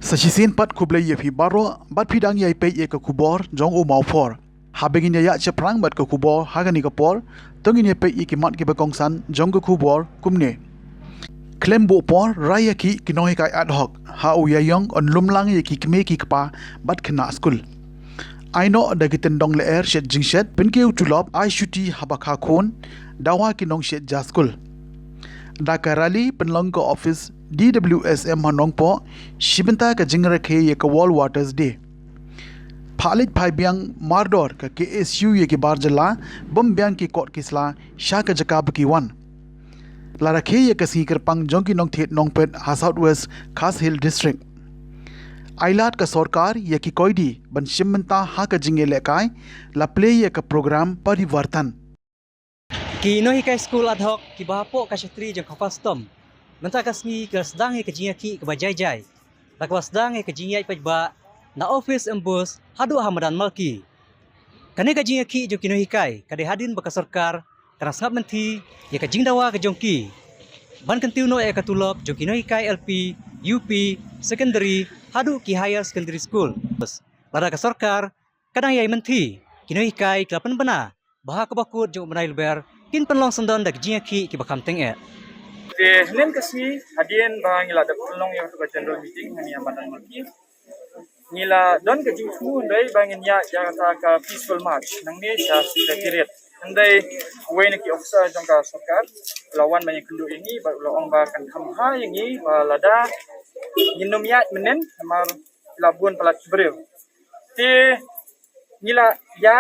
Sachisin pat kublai ye phi baro bat phidang ye pe ye ka kubor jong o mau for habegin ya cheprang bat ka kubor hagani ka por tongin ye pe ye ki mat ki bakong san jong ka kubor kumne klembo por raya ki kinoi kai ad hoc ha u ya yong on lumlang ye ki kme ki kpa bat khna school aino da giten dong le er shet jingshet penkeu tulop ai shuti habakha khon dawa ki nong shet ja school Dakarali penlong ko office DWSM Hanong po shibenta ka jingra khe ye ka wall waters day Phalit phai biang mardor ka KSU ye ki barjala bom biang ki kot kisla sha ka jakab ki wan lara khe ye ka sikar pang jongki nong thet nong pet ha southwest khas hill district Ailat ka sarkar ye ki koidi ban shibenta ha ka jinge lekai la play ye ka program parivartan Kino hikai school ad hoc ki bahapo ka syatri jang kapastom. Menta kasni ke sedang ke jinga ki ke bajai-jai. La ka sedang ke jinga pajba na office embus hadu hamadan malki. Kane ka jinga ki jo kino hikai kade hadin baka sarkar kana sangap menti ye ka jingdawa ke jongki. Ban kentiu no e ka tulop jo kino hikai LP, UP, secondary hadu ki higher secondary school. Lada ka sarkar kadang yai menti kino hikai kelapan bana baha ka bakut jo benai lebar kin penlong sendan dak jinga ki bakam teng e Nen kasi hadien bang ila da penlong yang tu general meeting hani amanan malki nila don ka jing thu ndai bang nya ta ka peaceful march nang ne sha secretariat andai way na ki officer jong ka sarkar lawan banyak kendu ini ba ong ba kan kham ha yang ni ba lada yinom ya menen mar labun palat kibril te nila ya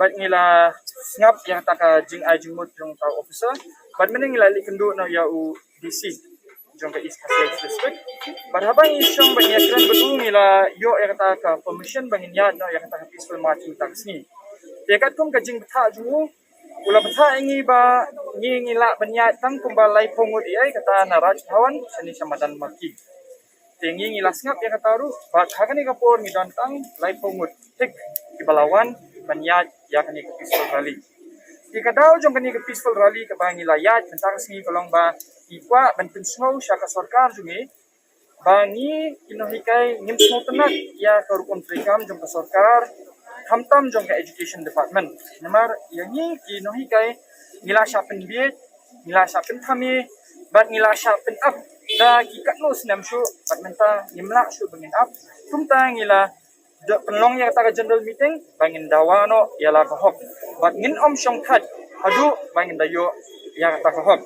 bat nila ngap yang taka jing ajumut jong ta officer bat meneng nila li kendu na ya u DC jong ka East Coast district bat habang isong ba nyakran bedu nila yo ya ta ka permission bangin ya no ya ta peaceful marching taxi te kat kum ka jing tha ju ula batha ingi ba ngila banya tang kumba lai pongut ai kata na raj bhawan sani samadan maki tengi ngila ngap ya kata ru bat hakani ka por ni dan tang lai pongut tik di balawan banya ya kani ke peaceful rally. Jika daw jong kani ke peaceful rally ke bangi layat tentang singi kolong ba ikwa bentun snow syaka sarkar jungi bangi inohikai ngim snow tenak ya ke rukun trikam jong ke sarkar hamtam jong ke education department. Namar yangi inohikai ngila syapen biet ngila syapen thami bat ngila syapen up da kikat no sinam syu bat menta ngimla syu bengin up tumta ngila penlong yang kata general meeting bangin dawano ialah kahok bat ngin om syong khat hadu bangin dayo yang kata kahok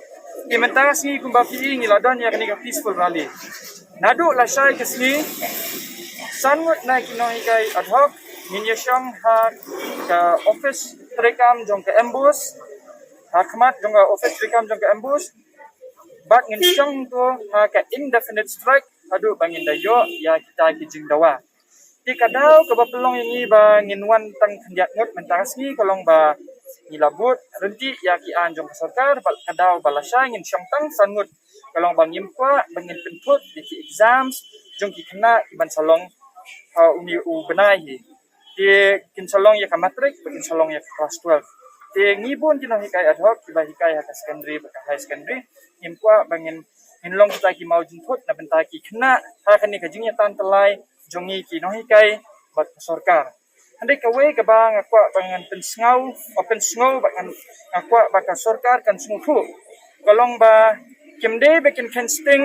imentara si kumbapi ngiladan yang ni peaceful rally nadu la syai kesni sanwat na kinohikai ad hoc minyasyang ha ka office trekam jong ka embus ha khmat jong ka office trekam jong ka embus bat ngin syong tu ha ka indefinite strike hadu bangin dayo ya kita kijing dawa Jika daw kabapelong yang ba nginwan tang kandiat ngot mentarasni kolong ba nilabut renti ya ki anjong sarkar bal kadaw balasya ngin syang tang sangut kolong bang yimpa bangin pentut di exams jong ki kena iban salong uni u benai di kin salong ya ka matric bagin salong ya class 12 di ngibun kinah hikai ad hoc kiba hikai ha secondary ba high secondary yimpa bangin hinlong kita ki mau jintut na bentaki kena ha kani ka jingnya tan telai jongi ki nohikai bat sarkar andai kawe ka bang akwa bangan pensngau open snow bangan akwa baka sarkar kan smutu kolong ba kimde bekin kensting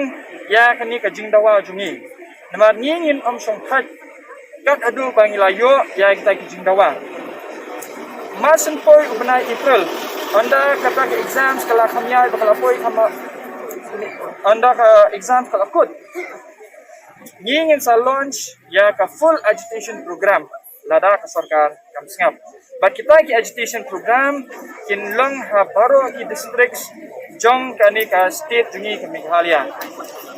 ya kani ka jingdawa jungi namar ngin om song khat kat adu bangilayo ya kita ki jingdawa masen poi ubnai april anda kata ke exams kala khamya bakala poi khama anda ka exam kala kut ngingin sa launch ya ka full agitation program lada ka sarkar kam singap bat kita ki agitation program kin long ha baro ki districts jong kani ka state jungi ka Meghalaya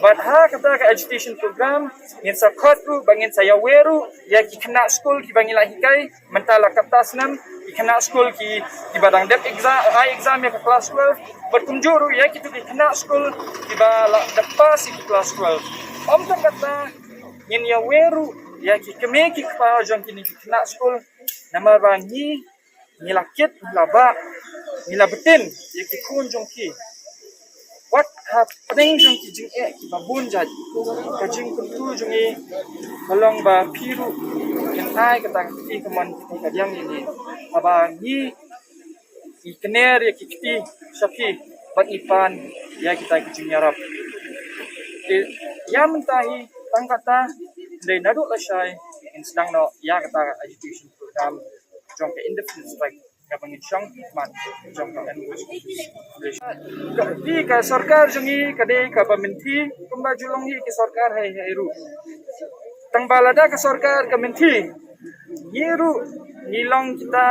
bat ha kata ka agitation program ngin sa khotru bangin sa yaweru ya ki kena school ki bangila hikai mentala kaptasnam ki kena school ki badang dep exam ya ka class 12 bat kumjuru ya ki tu ki kena school ki bala depas ki class 12 om tak kata ngin ya weru ya ki keme ki pa jong kini ki kena school nama bangi nilakit laba nilabetin ya ki kun jong ki what ha pening jong ki jing ki babun jat ka jing tu jong balong ba piru kan ai ka tang ti kaman ti ka yang ini aba ni ikener ya kiti sapi bat ipan ya kita ki nyarap ya mentahi tangkata dai nadu la shai in sedang no ya kata education program jong ke independent strike ka pangin syang man jong ka di ka sarkar jongi kade ka pamenti kumba julong hi ki sarkar hai ru tang balada ka sarkar ka menti yeru nilong kita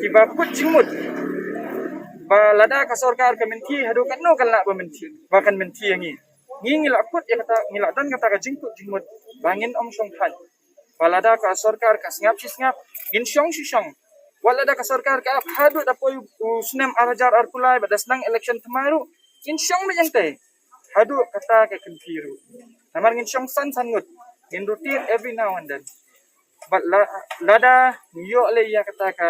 tiba put jimut balada ka sarkar ka menti hadu kan no kan la pamenti bahkan menti yang ngila put ya kata ngila dan kata ka jingkut jimut bangin om song khan balada ka sarkar ka singap gin syong syong walada ka sarkar ka hadu da poi usnem arajar arpulai badas nang election tamaru in syong me jang te hadu kata ka konfiru namar ngin syong san ngut in routine every now and then but lada yo le ya kata ka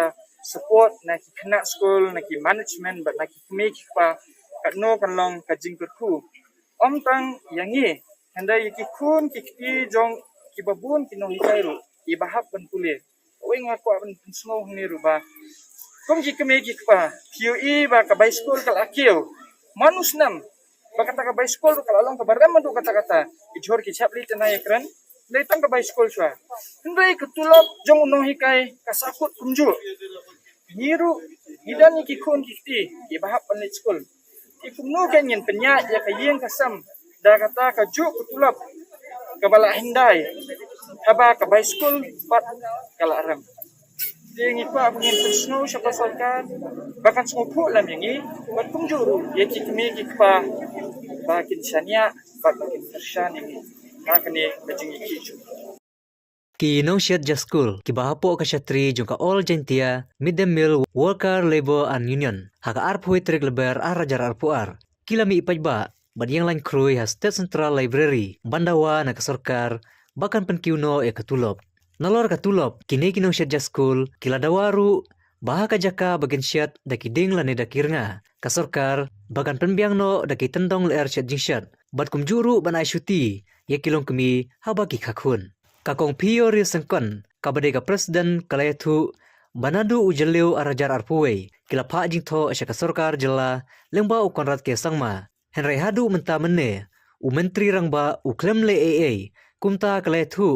support na ki kena school na ki management but na ki make pa kat no kan long ka jingkur ku om tang yangi handa ki kun ki jong ki babun ki no hikairu i bahap ban kule oi ngaku ban snow ni ruba kom ki keme ki pa QE ba ka by school kal akil manus nam ba kata ka by school kal along ka baram du kata ijhor ki chapli tanay ekran leitang ka by school swa hindai ketulap jong no hikai kasakut kumju hiru hidan ki kun ki ti i bahap ban school ikumno kanyen penya ya kayeng kasam da kata ka ju ketulap kabala hindai haba ka by school pat kala aram dingi pa pengin snow siya pasalkan bahkan smopo lam yangi bat kumjuru ya kikmi kikpa bakin syania bakin persyan ini makani kajing ikiju Ki nong shed ja school ki bahapo ka syatri jong ka all jentia midday meal worker labor and union haka arpui trik lebar arajar arpuar kilami ipajba badiang lain krui ha state central library bandawa na kasorkar bahkan penkiuno e katulop nalor katulop kini kinong shed ja school kiladawaru bahaka jaka bagian syat daki ding lane dakirnga kasorkar bahkan penbiang no daki tendong leer syat jingshat bat kumjuru banai syuti ya kilong kemi habaki khakun kakong piori sengkon kabade ka presiden kalayathu banadu ujaleu arajar arpuwe kila pha jingtho asya kasorkar jela lengba ukonrat ke sangma henrai hadu menta menne u menteri rangba u klem le AA kumta kalayathu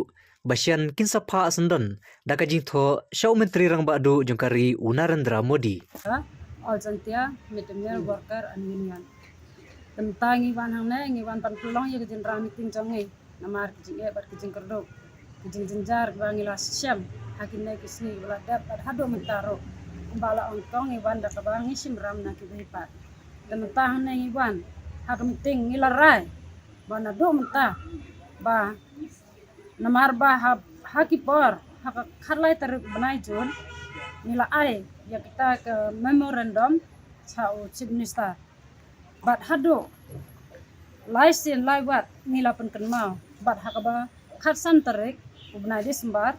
Basyan kinsa pha sendon daka jingtho syau menteri rangba du jongkari u Narendra Modi all jantia midday meal worker and union tentang iwan hangne iwan panpulong ya general meeting jongi namar kijinge bar kijing kerdok kijing jenjar bangila syam hakinne kisni wala dap hado mentaro bala ontong iwan da kabangi simram na kibepat tentang hangne iwan hak meeting ilarai bana do menta ba namar ba hakipor hak kharlai taruk banai jon nila ai ya kita ke memorandum chao chief minister bat hado laisin laiwat nila penken mau bat hakaba khatsan tarik ubnai Desember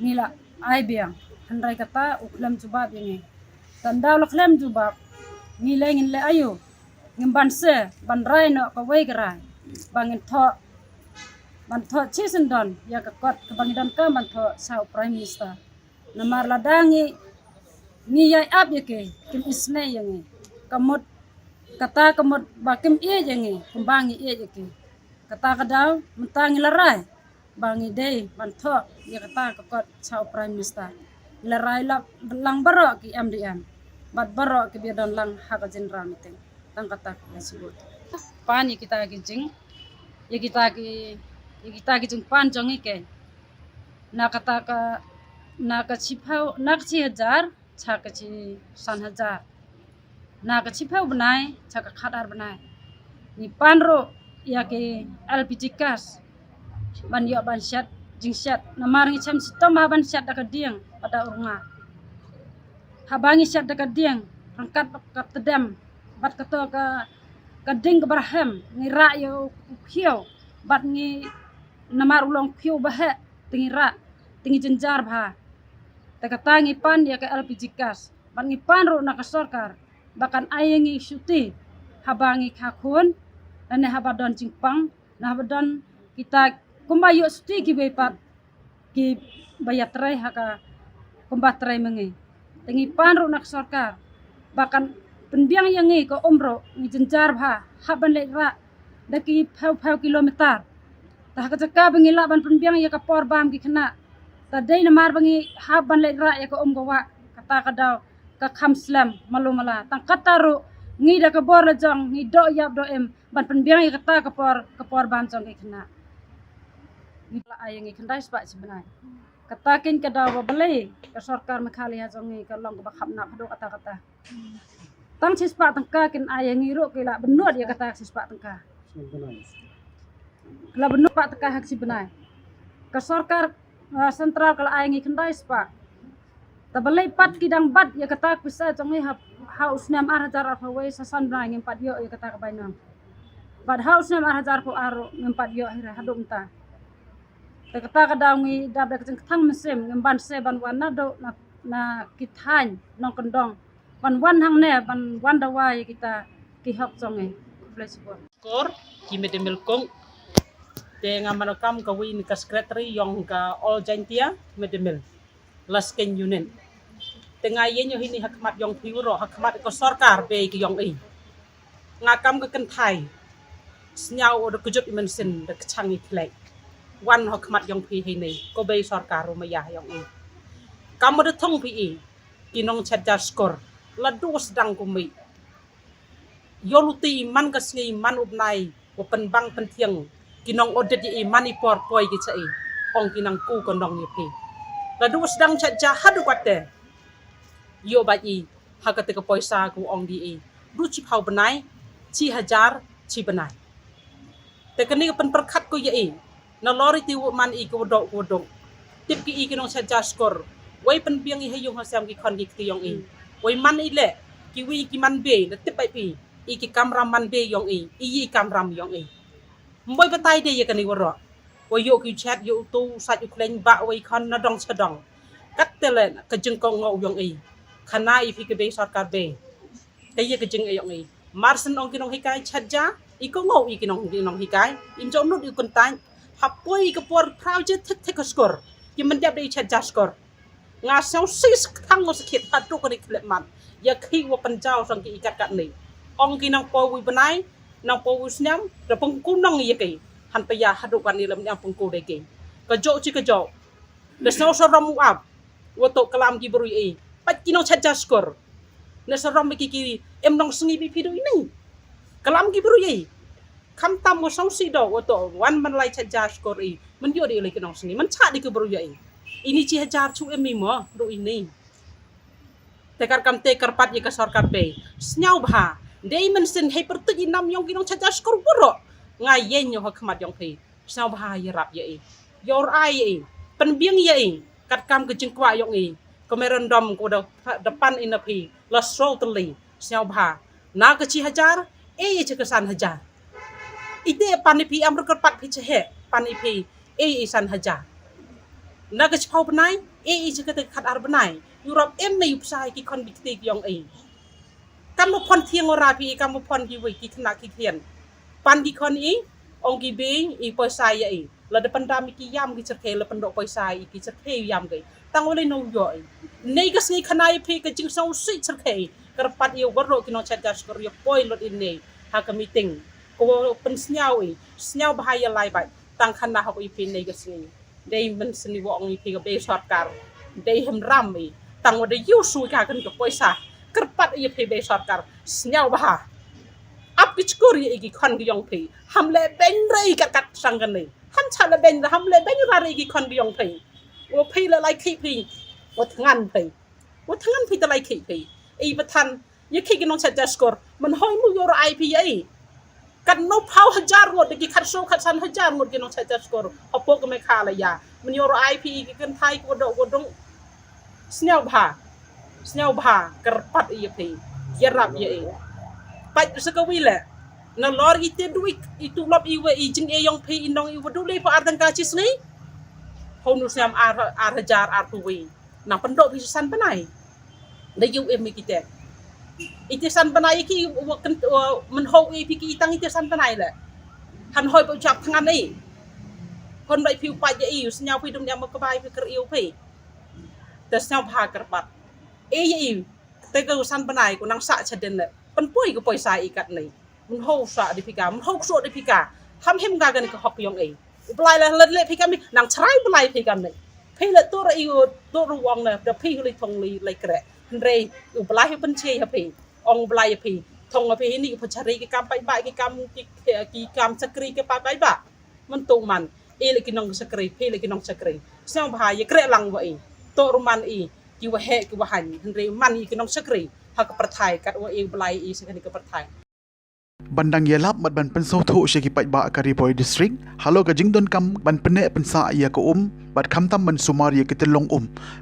nila ai biang handai kata uklam jubab ini tanda uklam jubab nila ngin le ayo ngimban se banrai no ka wei gerai bangin tho ban tho chisendon ya ka kot ka bangidon ka ban tho sau prime minister namar ladangi ni yai ap yake kim isne yangi kamot kata kamot bakim ie yangi kumbangi ie yake kata kadaw mentangi larai bangi dei ban tho ya kata ka kot sau prime minister larai lang baro ki MDM bat baro ki biadon lang haka general meeting tang kata disebut pani kita kijing ya kita kijing pan jongi ke na kata ka na ka chipau na ka 1000 cha ka chi 3000 na ka chipau banai cha ka khadar banai ni panro ya ke LPG gas ban yo ban syat jing syat na maringi cham sitom ban syat da ka dieng pada urunga habangi syat da ka dieng rangkat ka tedam bat ka to ka ding ka barham ngira yo khiau bat ngi namar ulong khiau bahe tingira tingi jenjar bha takatangi pan ya ke LPG gas ban ngi pan ro na ka sarkar bahkan ayengi syuti habangi khakun dan habadon jingpang na habadon kita kumbayo sti ki bepat ki bayatrai haka kumbatrai mengi tengi panru nak sarkar bahkan penbiang yang ngi ko umro ngi jenjar bha haban le ra daki phau kilometer tah ka jaka bengila ban penbiang ya ka por bam ki khna ta dei na mar bangi haban le ra ya ko gawa kata kadau ka kham slam malumala tang kataru ngi da ka bor la jong ngi do yap do em ban penbiang ya kata ka por bam jong ki khna ngi la ayang ngi khandai spa sebenai katakin kadau beli ka sarkar makhali ha jong ngi ka long ka khap na phado kata tang sispa tangka kin ayang ngi ro kila benut ya kata sispa tangka kala benut pak tangka hak si benai ka sarkar sentral kala ayang ngi khandai spa tabelai pat kidang bat ya kata pisa jong ngi haus nam arhajar phawai sasan bra ngi pat yo ya kata ka bainam bat haus nam arhajar pho aro ngi pat yo hira hadum ta kata kadang ngi dab dak thang mesim ngemban se ban wana do na kithan nong kendong ban hang ne ban wan dawai kita ki hok jonge flexible skor ki medemel kong te ngamanokam ka wi ni ka secretary yong ka all jantia medemel lasken yunen tenga yenyo hini hakmat yong piuro hakmat ko sarkar be ki yong ei ngakam ka kan thai snyau o kujut imensin de changi plek wan hakmat yong pi hini ko be sarkar rumaya yong ei kamu de thong pi kinong chadja skor la dos dang kumi yoluti man kasngi man ubnai open bang pentiang kinong odet i manipor poi ki chai ong kinang ku ko nong ni pi la dos dang chadja hadu kwate yo ba i hakate ka poisa ku ong di i du chi phau banai chi hajar chi banai te kani pen perkhat ko ye na lori ti man i ko do tip ki i kinong chadja skor wai pen biang i hayung hasam ki khon ki yong i wai man i le ki wi ki man be na tip pai pi i ki kamram man be yong i kamram yong i mboi batai de ye kani woro wai yo ki chat yo tu sa ju kleng ba wai khon na dong chadong kat tele ka jeng ko ngau yong i khana i fi ke be sarkar be te ye ka jeng e yong i marsen ong kinong hikai chatja i ko ngau i kinong hikai im jom nut i kun tan hapoi ka por project thek ka skor ki man dab de chatja skor nga sao sis thang mo sakit hatu ko ni kleman ya khi wo panjau sang ki ikat kat ni ong ki nang po wi banai nang po wi snam ra pung ku nong ye ki han pa ya hadu kan ni lam yang pung ku de ki ka jo chi ka jo le sao so ram up wo to kalam ki bru i pat ki no chat skor ne sa ram ki em nong sngi bi phi do ni kalam ki bru i kham tam mo sao si do wo to wan man lai chat skor i man yo de le ki nong sngi man cha di ki bru i ini chi hajar chu emi mo do ini tekar kam tekar pat ye ka sarkar pe snyau bha dei men sen he pertu nam yong kinong chaja skor buro nga yen yo hakmat yong pe snyau bha ye rap ye yor ai ye pen biang ye kat kam ke jeng kwa yong i ko merendom ko depan ina pi la sol teli snyau bha na ke chi hajar ye kesan hajar ite pan pi am ker pat pi che pan pi san hajar na ka chpau banai chakate khat ar banai Europe em na yupsai ki kon bikti yong kam mo phon thiang ora pi kam mo phon ki wi ki khna ki khian pan ki kon ong ki be poisa ya la de pandam ki yam ki chakhe la pandok poisa ki chakhe yam ge tang ole no yo nei ka sngi khna pi ka jing sau si chakhe kar pat yo gorro ki no chat gas kor yo poi lot in nei ha ka meeting ko pen snyau bahaya lai bai tang khana ha ko pi nei ka sngi dei men seni wong pi ka be sarkar dei hem ram tang wada yu su ka kan ka poisa kerpat ye pi be sarkar snyau bah ap ki chkuri ki khon ki yong pi hamle ben rei kat sang kan ni ham cha le ben hamle ben ra rei ki khon ki yong pi wo pi la lai ki pi wo thangan pi ta lai ki pi ba than ye ki nong cha skor man hoi mu yo ai pi kan no phau hajar ngot ki khat so khat san hajar ngot ki no cha skor apo ko me kha la ya man yo IP ki kan thai ko dong snyau bha kerpat ye pi ye rap ye pat sakawi la na lor ite duik itu lop iwe jing e yong pi inong iwe du le pa ardan ka chi sngi honu sam ar hajar ar tuwi na pendok pi san panai da yu em ki te itisan banai ki men ho i pi ki tang itisan banai le han hoi bo chap thangan ni kon bai piu pa ye i snyau pi dum nyam ka bai pi ker iu pi te snyau bha ker bat e ye i te ka san banai ko nang sa chaden le pan pui ko poi sai i kat nei mun ho sa di pi ka mun ho so di pi ka tham hem ga gan ka hok yong ei blai la le pi ka mi nang chrai blai pi ka nei pi le to ra i to ru wang le de pi li thong li le kre re u blai he pan che ha pi ong blai pi thong pi ni pa chari ki kam bai bai ki kam sakri ke pa bai ba man tu man e le ki nong sakri pi le ki nong sakri sang bha ye kre lang wa i to ru man i ki wa he ki wa han re man i ki nong sakri ha ka prathai kat wa e blai i sakani ka prathai Bandang yelap mat ban pensau tho sheki pai ba kari boy district halo ka jingdon kam ban pene pensa ya ko bat kham tam ban sumar ya kitelong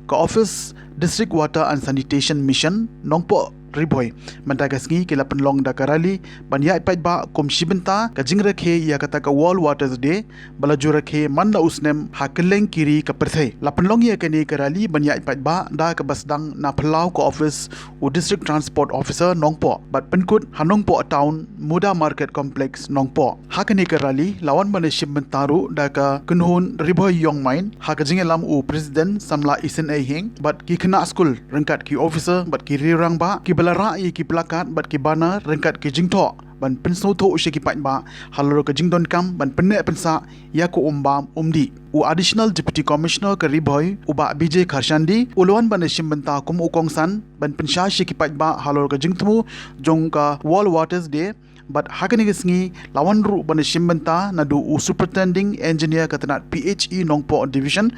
ka office district water and sanitation mission nongpo riboy mantagasngi kila penlong da karali ban ya pai ba kom shibenta ka jingra khe ya kata ka wall waters day balajura khe manna usnem hakeleng kiri ka perthai la penlong ya kani karali ban ya pai ba da ka basdang na phalau ko office u district transport officer nongpo bat penkut hanongpo town muda market complex nongpo hakani karali lawan ban shibentaru da ka kunhun riboy yong main hakajing lam u president samla isen ai hing bat ki khna school rangkat ki officer bat ki rirang ba ki belara i ki plakat bat ki bana rangkat ki jingtho ban pensau tho she ki pai ba halro ka jingdon kam ban penne pensa ya ko umbam umdi u additional deputy commissioner ka riboy uba bj kharshandi ulwan ban shimbanta kum ukongsan ban pensha she ki pai ba halro ka jingthmu jongka wall waters day but hakani gisngi lawan ru ban shimbanta nadu u superintending engineer katanat PHE nongpo division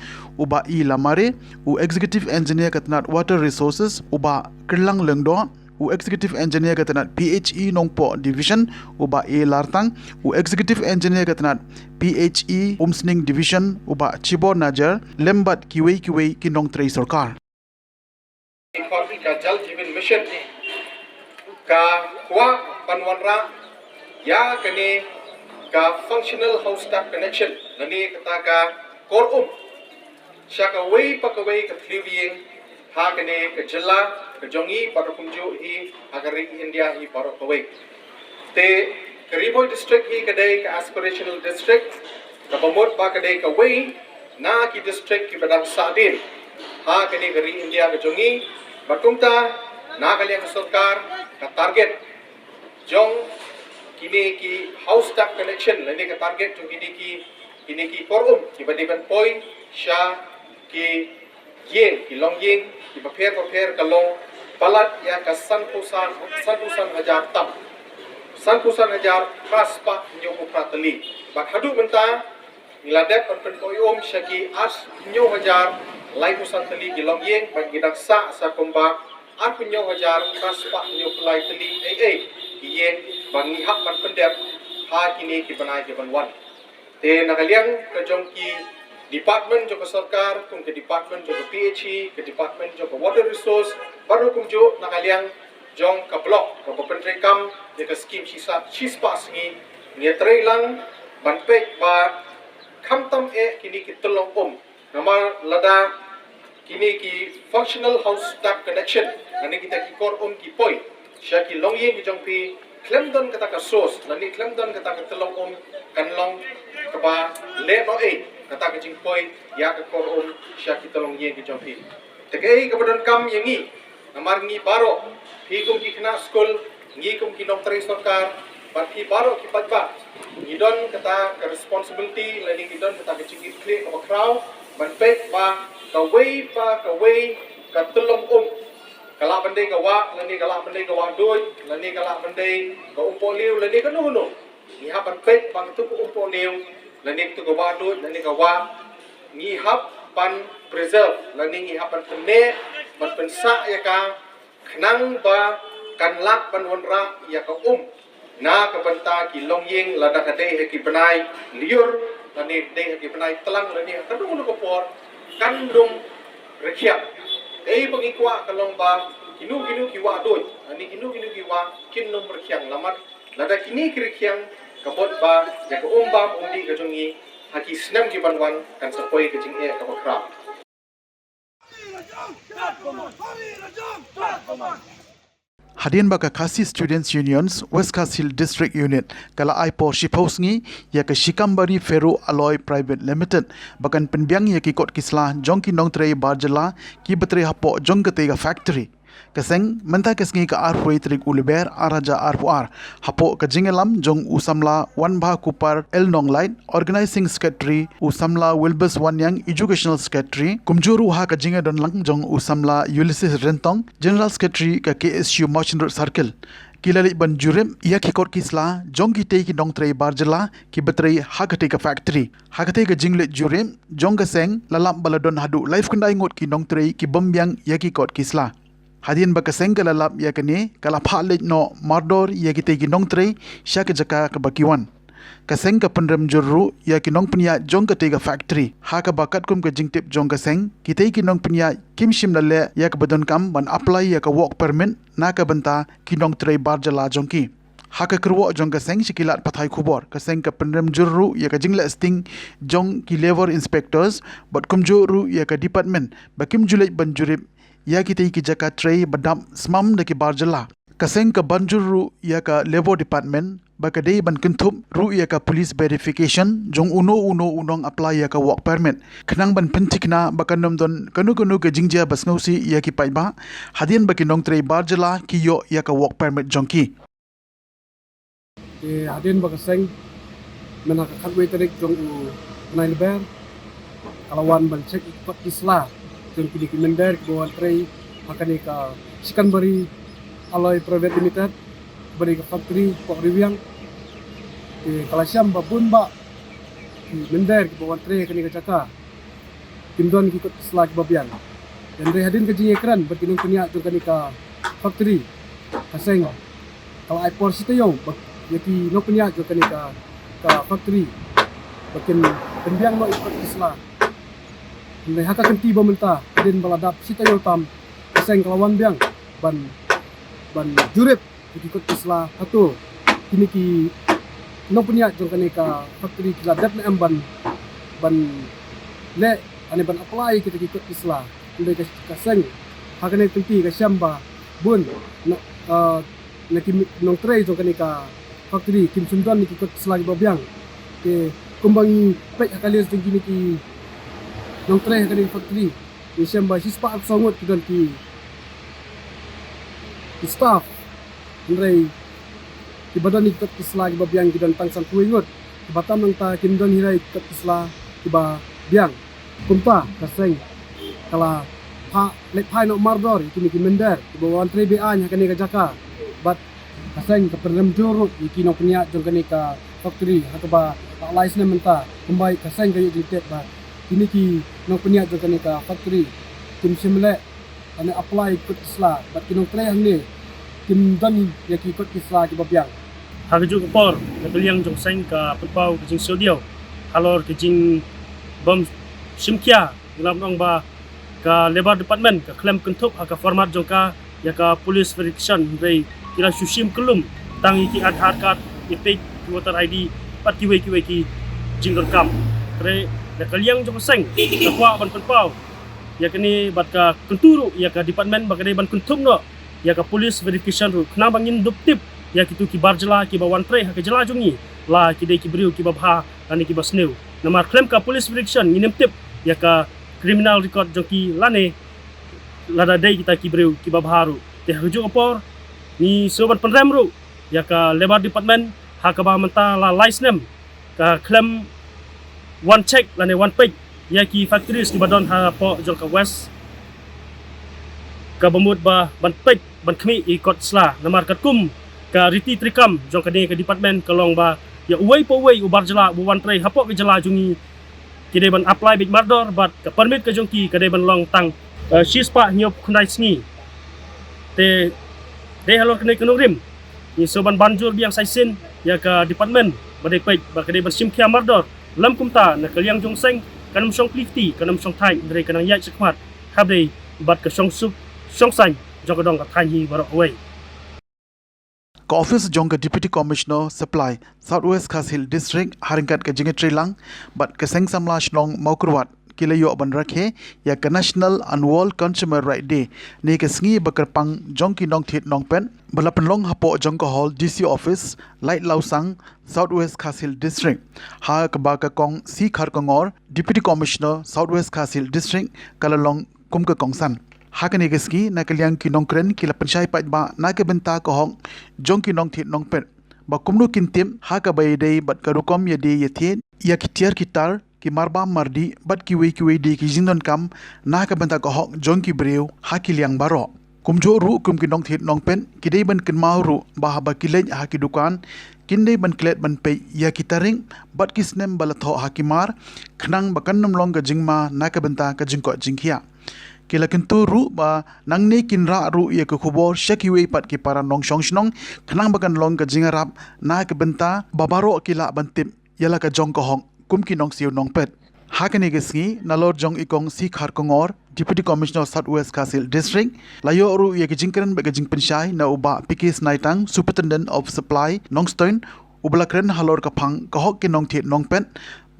uba i lamare u executive engineer katanat water resources uba kirlang lengdo u executive engineer katanat PHE nongpo division uba a lartang u executive engineer katanat PHE umsning division uba chibor najar lembat kiwei kinong trei sarkar ka jal jeevan mission ka kwa panwanra ya kani ka functional house tap connection nani kata ka kor shaka wei pakawei ka thliving ha kani ka jilla ka jongi parakumju hi agari india hi parakawei te Kariboy district hi kadai ka aspirational district ka bamot pa kadai ka wei na ki district ki badang sadin ha kani gari india ka jongi batumta na kaliya ka sarkar ka target jong kini ki house tap connection lani ka target to kini ki korum ki badiban poi sha ki yen ki long yen ki paper ka long balat ya ka sanpusan hajar tam sanpusan hajar praspa nyo ko pratali bak hadu benta niladep pen poi sha ki as nyo hajar lai pusan tali ki long yen bak gidak sa komba ar punyo hajar praspa nyo plai tali yen bangi hak ban pendep ha kini ki banai ke banwan te nakaliang ka jong ki department jo ka sarkar kum ke department jo ka PHE ke department jo ka water resource baru kum jo nakaliang jong ka block ka pentrai kam de ka scheme shispa singi ni trai lang ban pe ba kham tam kini ki tolong nama lada kini ki functional house tap connection ani kita ki kor ki poi Syaki long yin ki jong pi klemdon kata ka sos nani klemdon kata ka telong kanlong kaba le no kata ka jing poi ya ka kor syaki telong yin ki jong pi tegei ka badon kam yangi namar ngi baro pi kum ki kena school ngi kum ki nong tri sarkar bat ki baro ki patba ngi don kata ka responsibility lani ngi don kata ka jing kle ka kraw ban pe ba ka wei ka telong kala bandai ka wa lani kala bandai ka wa doi lani kala bandai ka umpo liu lani ka no ni hapan pet bang tu umpo liu lani tu ka wa doi lani ka wa ni hap pan preserve lani ni hapan pene man pensa ya ka khnang ba kan lak ban wanra ya ka na ka banta ki long ying lada ka dei ki banai liur lani dei ki banai telang lani ka no ko por kandung rekiap bagi kuat kalau ba kinu kiwa doi ani kinu kiwa kin nomor kiang lamat lada kini krikiang kabot ba ya ko umdi ka jongi haki snam ki banwan kan sapoi ka jing ka bakra Hadian baka Khasi Students Unions West Khasi Hill District Unit kala aipo shipos ngi ya ke Shikambari Ferro Alloy Private Limited bakan penbiang ya ki kot kisla jong ki nong trei barjala ki betre hapo jong ke tega factory kaseng menta kesngi ka arfoi trik uliber araja arfuar hapo ka jingelam jong usamla wanbha kupar el nong light organizing secretary usamla wilbus wanyang educational secretary kumjuru ha ka jinge don lang jong usamla ulysses rentong general secretary ka KSU merchant road circle kilali ban jurem ia ki kot kisla jong ki tei ki nong trei barjala ki betrei hakate ka factory hakate ka jingle jurem jong ka seng lalam baladon hadu life kundai ngot ki nong trei ki bombyang ia ki kot kisla Hadian bakaseng kala lap ya kene kala phalej no mardor ya ki tegi nong trei sya ke jaka ke bakiwan kaseng ka penrem jurru ya ki nong pnya jong ka tega factory ha ka bakat kum ka jingtip jong kaseng ki tegi nong pnya kim shim lalle ya ka badon kam ban apply ya ka work permit na ka banta ki nong trei barjala jong ki ha ka kerwo jong kaseng shikilat pathai khubor kaseng ka penrem jurru ya ka jingla sting jong ki labor inspectors but kum jurru ya ka department bakim julai ban jurip ya kita ki jaka tray badam smam de ki barjala kaseng ka banjuru ya ka labor department baka dei ban kentup ru ya ka police verification jong uno unong apply ya ka work permit khnang ban pentikna baka nomdon kanu ka jingja basngausi ya ki paiba hadian baki nong tray barjala ki yo ya ka work permit jongki hadian baka seng menaka khatwe tarik jong nailber kalawan ban cek ikut isla jong pilih kemender kebawan tray makani ka Shikambari Alloy Private Limited beri ka factory pok riwiang kala syam babun ba mender kebawan tray kani ka jaka timdon ikut isla kebabian dan re hadin ka jinge kran berkinung kenia jong kani ka factory kaseng kalau ai por sita yo yaki no kenia jong kani ka factory bakin penbiang no ikut isla Ndai haka kenti bamenta din baladap sita yotam kaseng kelawan biang ban jurip ikut isla satu kini ki no punya jong kani ka factory kila dep na ban le ane ban apply kita ikut isla ndai kaseng haka ne kenti ka syamba bun na ki nong tray jong kani ka factory kim sundan ikut isla ki babiang ke kumbangi pek hakalias jong kini ki nong tray kani factory Desember sispa ak songot kidan ki staff ndrei ki badan ikut isla ki babiang kidan tangsan kuingot ki batam nang ta kindan hirai ikut isla ki ba biang kumpa kaseng kala pa let pai no mardor iki ki mender ki bawan tray ba nya kani ka jaka bat kaseng ka perem juru iki no punya jong kani ka factory hatba license menta kumbai kaseng kayu jitet ba ini ki nong punya jong kani ka factory tim simle ane apply ikut isla bat kinong tray hang ni tim dan ya ki ikut isla ki babiang hagju por nakaliang jong seng ka pulpau jing sodio halor ke jing bom simkia ngram nong ba ka labor department ka claim kentup ka format jong ka ya ka police verification rei kira susim kelum tang iki aadhar card ipik voter ID pat ki jing rekam re nakaliang jong seng ka kwa ban pulpau ya kini bat ka kenturu ya ka department bakade ban kuntum no ya ka police verification ru kena bangin duptip ya kitu ki barjala ki bawan tray ha ka jela jungi la ki de ki briu ki babha ani ki basneu namar claim ka police verification nginem tip ya ka criminal record joki lane lada dai kita ki briu ki babha ru te hujuk opor ni sobat penrem ru ya ka labor department ha ka ba menta la license ka claim one check lane one page ya ki factories ki badon ha po jong ka west ka bamut ba ban page ban khmi ikot sla namar katkum ka riti trikam jong ka ka department kalong ba ya uwei po uwei ubar jala bu wan tray hapo ke jala jungi kide ban apply big mardor but ka permit ka jong ki kade ban long tang shispa nyop khundai sngi te de halor kene kenung rim ni soban banjur biang saisin ya ka department ba de page ba kade ban simkia mardor lam kumta na kaliang jong seng kanam song plifti kanam song thai dari kanang yai sekmat habdei bat ka song sup song sang jong dong ka thanyi barok away ka office jong ka deputy commissioner supply southwest Khasi Hill district haringkat ka jinge trilang bat ka seng samla shnong maukurwat kilayo ban rakhe ya ka National and World Consumer Right Day ne ka sngi bakarpang jongki nong thit nong pen balapan long hapo jongko hall DC office light lausang Southwest Khasil district ha ka ba ka kong si khar kongor deputy commissioner Southwest Khasil district kalalong kumka kongsan hakani geski na kalyang kinong kren kila pensyai pat ba na ka benta ko hong jongki nong thit nong pen ba kumnu kintim ha ka bay day bat karukom ya de yetien ya kitiar kitar ki marba mardi bat ki we de ki jindon kam na ka benta ko hong jongki breu ha kilyang baro kumjo ru kum ki nong thit nong pen kidei ban kin mau ru ba ba kilej ha ki dukan kindei ban klet ban pe ya kitaring bat ki snem balatho ha ki mar khnang bakan nom long ka jingma na ka benta ka jingko jingkhia kila kentu ru ba nangne kinra ru ya ke khubor shakiwe pat ki para nong shong shnong khnang bakan long ka jingarap na ka benta babaro kila bantim yala ka jong ko hong kum ki nong siu nong pet hakani gesngi nalor jong ikong si khar kongor deputy commissioner Southwest Khasil district layo ru ya ke jingkren ba ke jing pensyai na uba pikis naitang superintendent of supply nongstein ublakren halor ka phang ka hok ki nong thit nong pen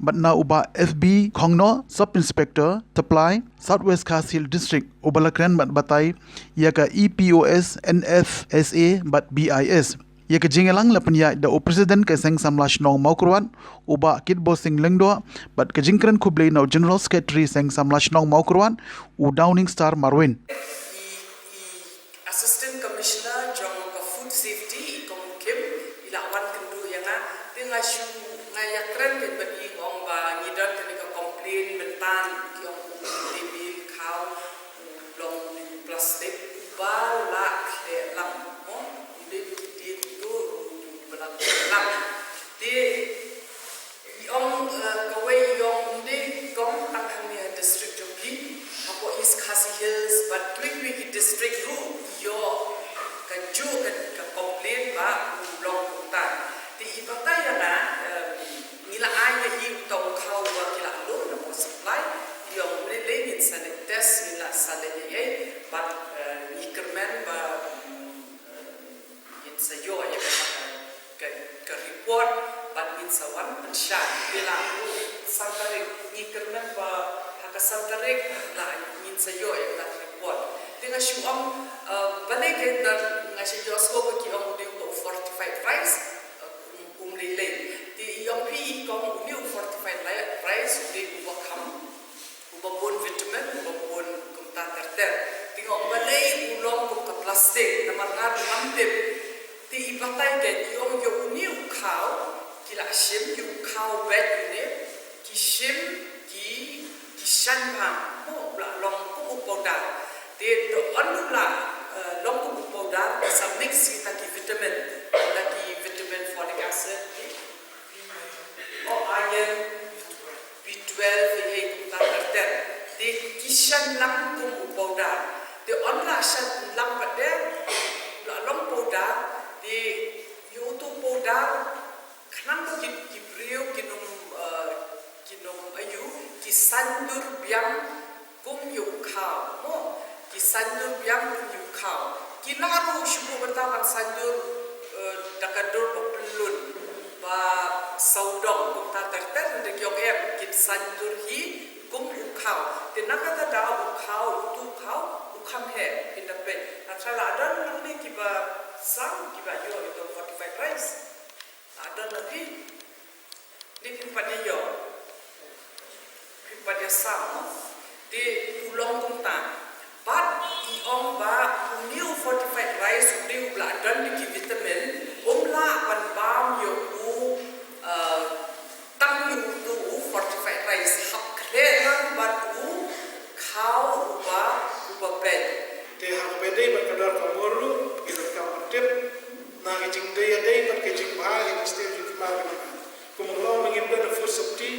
but na uba FB Khongno Sub Inspector Supply Southwest Khasil District ubalakren bat batai ya ka EPOS NFSA but BIS ya ka jingelang lapnya da president ka seng samlash nong maukurwan uba kit bossing lengdo but ka jingkren khublei no general secretary seng samlash nong maukurwan u Downing Star Marwin Assistant Commissioner jong ka food safety ikong kim ilawan kendu yang dengan syu ngayakren ke bagi ong ba ngidon ke ka complain mentan ki ong bil kau long plastik ba la ke lam mo di tu belang lam di ong kawai yong di kong ang hanya district joki apo is Khasi Hills but quick district ru yo kaju ka complain ba long ta di ibata ya na nila aya i tau kau ba kila lo na po supply yo relate in sanit test nila sanit ye but ikermen ba in sa yo ya ka report but in sa one pensya bila santarik ikermen ba haka santarik la in sa yo ya la report dengan syuam balai ke dan ngasih Joshua bagi orang dia untuk fortified rice relay di yang pi kong new fortified rice di ubakam ubabon vitamin ubabon kumta terter tengok balai ulong kum plastik nama ngar mantip di ibatai ke yang new cow kila shim you cow bed ni ki shim ki shanpam mo bla long kum powder di anula long kum powder sa mix kita ki vitamin folic acid or iron B12 ye kita terter di kishan lang kum powder di anla shan lang pada long powder di yutu powder kanang ki brio kinum ayu kisandur biang kum yu khao mo kisandur biang kum yu khao kilaru shubu bertaman sandur dakadur pelun ba saudong kum ta terter de kyok em kit sandur hi kum ukhau te nakata da ukhau tu khau ukham he in the pe athala adan nang ki ba sam ki ba yo itu 45 rice adan nabi ni pin pa yo pin pa sam de ulong kum ta but iong ba new fortified rice new bla dan di vitamin umla ban bam yo u tang yu tu fortified rice hap kle nang ban u khau uba bed te hang bede ban kadar kamoru ila kamatip na kijing de ade ban kijing ba in state yu mar ban kumlo mangin da food safety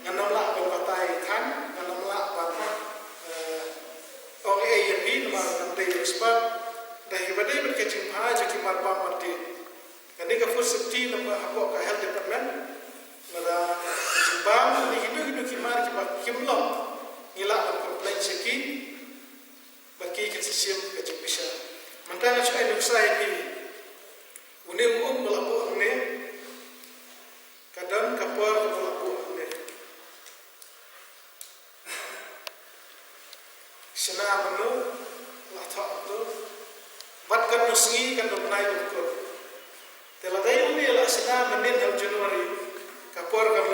nganam la ban batai than nganam la ban ong AMP nama nanti expert dah ibadai berkecing bahaya jadi marba mati. Kani ka food safety nama hako ka health department nada jimbang ni hidu kimar kibat kimlom ngila am complaint seki baki kesisiam kecing bisa. Mantang saya nuk saya ni uni melapu ne kadang kapal melapu ne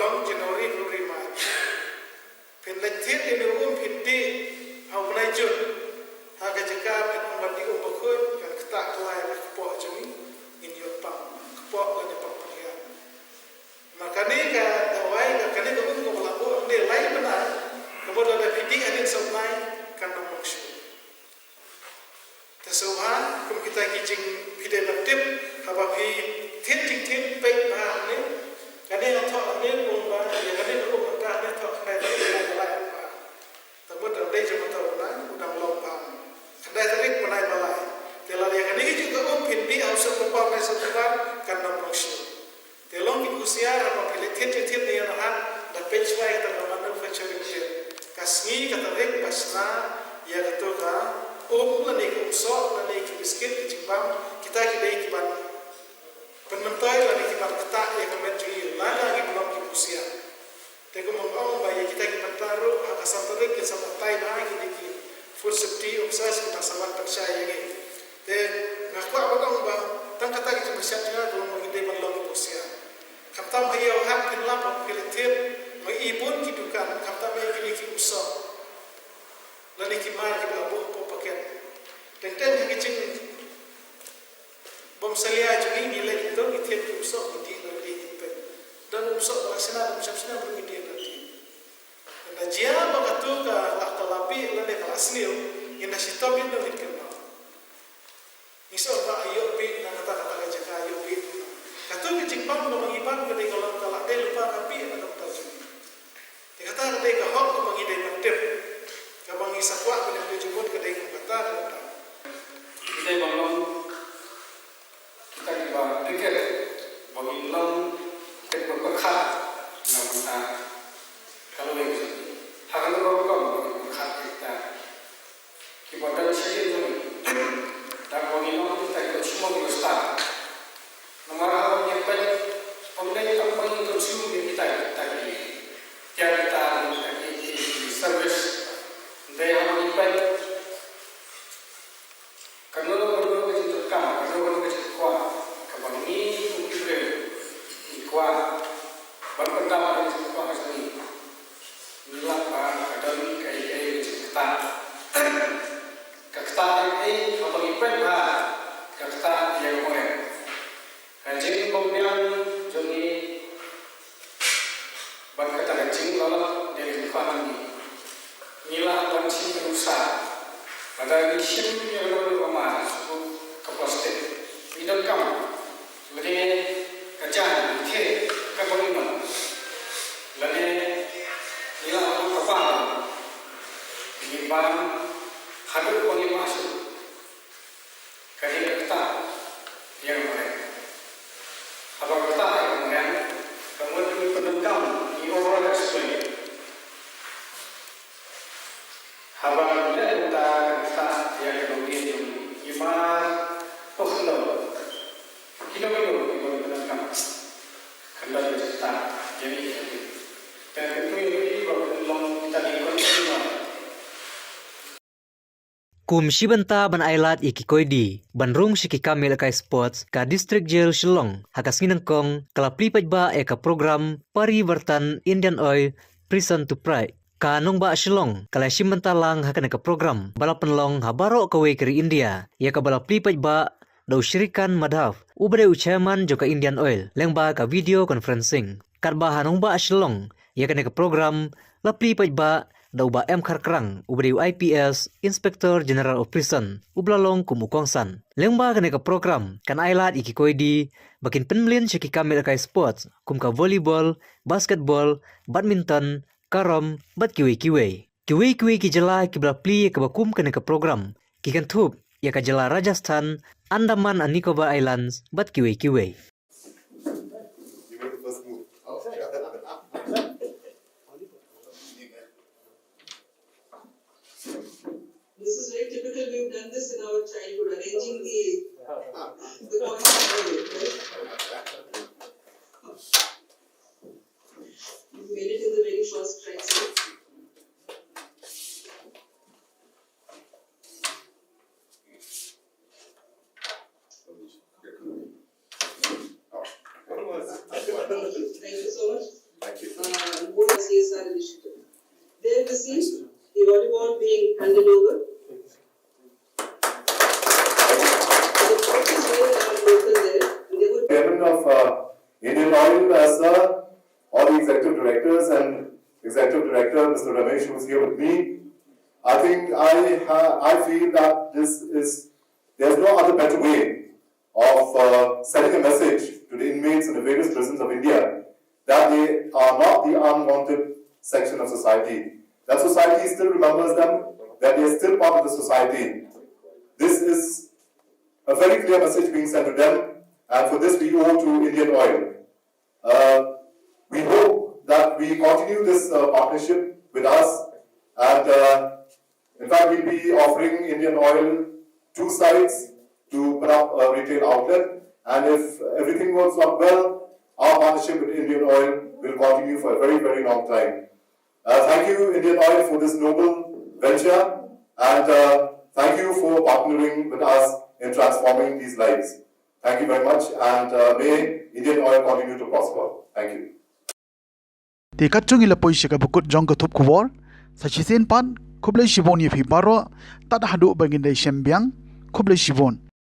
long January February March pen lethet ini pindi au mulai Jun haga jika pen umbati umbakun kan ketak tuai kepo jumi in yopang kepo lan pang pilihan makane ka tawai ka kane ko ko labu ande lai benar kemudian ada pindi adin supply kan maksud tesuhan kum kita kijing pide natip hababi tin pe ma ne kane atho ane umba ya kane ko mata ne tho kai lai kemudian ada jemaah tahunan udang lompang kedai terik menai balai telah dia kani juga pindi ausap lupa mai setelah karena maksud telong di usia apa pilih tiap dia nahan dan pecway terlalu manufacturing kasni kata rek pasna ya ketuka lani usok lani biskuit cimbang kita kidai kiban penentai lani kiban ketak ya kemen cuy lana lagi belum di usia Teko mengong bayi kita kiban taruh akasan terik ke sama tai nah kini full safety obsess kita sama percaya ini dan ngaku abang bang tang kata kita bersiapnya dalam mengidai belum di usia kamtam hayau hak pinlap pilitip mengibun kidukan kamtam yang kini ki usok lani kimar kita buh paket dan kicing bom salia juga nilai itu itip ki usok di lagi dan usok laksana macam-macam beridi nanti dan jia bagatu ka laktalapi lani kalasnil ina sitobin dan dikena iso ba ayo bi na kata-kata jaka ayo bi katu kicing pam mengiban kedai kalau kalade lupa api na kata jadi dikata kedai ka hok mengidai mentip ka bangi sakwa kedai jumut kedai kata kita bangun kita dibawa tiket bangun long tiket berkat namun kalau begitu akan berkong berkat kita kita dah sedih dan bangun long kita ikut semua berstart nomor awal yang paling pembeli company consumer kita ini tiap kita service they have impact Kalau orang kecil terkam, kalau orang kecil kuat, kalau ini mungkin kuat, berpendapat dari kuat sendiri. Inilah akademi KIA kecil ketat. Ketat ini atau impact ketat yang boleh. Jadi kemudian jadi berkata kecil kalau dari kuat ini. Inilah kondisi perusahaan. Pada mission yang berumah ke plastik, tidak kamu, lebih kerja, itu kebanyakan, lebih nilai orang kapal, penyimpanan, hadir orang masuk, kerja kita yang mereka, apa kita yang mereka, kemudian penentang di orang eksploit. Habang dia kita yang kemudian iman pokno kilo kan kendali kita jadi dan itu belum kita dikontrol Kum Shibanta ban ailat iki koidi banrung shiki kamil kai sports ka district jail Shillong hakas nginangkong kalapli pajba eka program parivartan Indian Oil Prison to Pride Kanong ba Shillong kalai Shibanta hakan ka program balapan long habaro kawe keri India ya ka balapli pajba dau syirikan madhaf ubade uchaman joka Indian Oil leng ba ka video conferencing karba hanong ba Shillong ya ka program lapli pajba dau ba M Kharkrang ubade IPS Inspector General of Prison ublalong kumukongsan lengba ka program kan ailat iki koidi bakin penmlin syaki kamil kai sports kum ka volleyball basketball badminton karom bat kiwi ki jela ki blapli ka bakum ka program ki kan thup ya ka jela Rajasthan Andaman and Nicobar Islands bat kiwi This is very typical. We've done this in our childhood, arranging the points right? We made it in the very first try. Thank you so much. Thank you. Oil as all the executive directors and executive director Mr. Ramesh, who is here with me. I think I feel that there's no other better way of sending a message to the inmates in the various prisons of India that they are not the unwanted section of society. That society still remembers them, that they are still part of the society. This is a very clear message being sent to them, and for this we owe to Indian Oil. We hope that we continue this partnership with us, and in fact we'll be offering Indian Oil 2 sites to put up a retail outlet, and if everything works out well, our partnership with Indian Oil will continue for a very, very long time. Thank you, Indian Oil, for this noble venture, and thank you for partnering with us in transforming these lives. Thank you very much, and may Indian Oil continue to prosper. Thank you. Ti kachung ila poisya ka bukut jong ka thup kubor sa chisen pan kublai shibon ye phi baro tat hadu bangin dai shembyang kublai shibon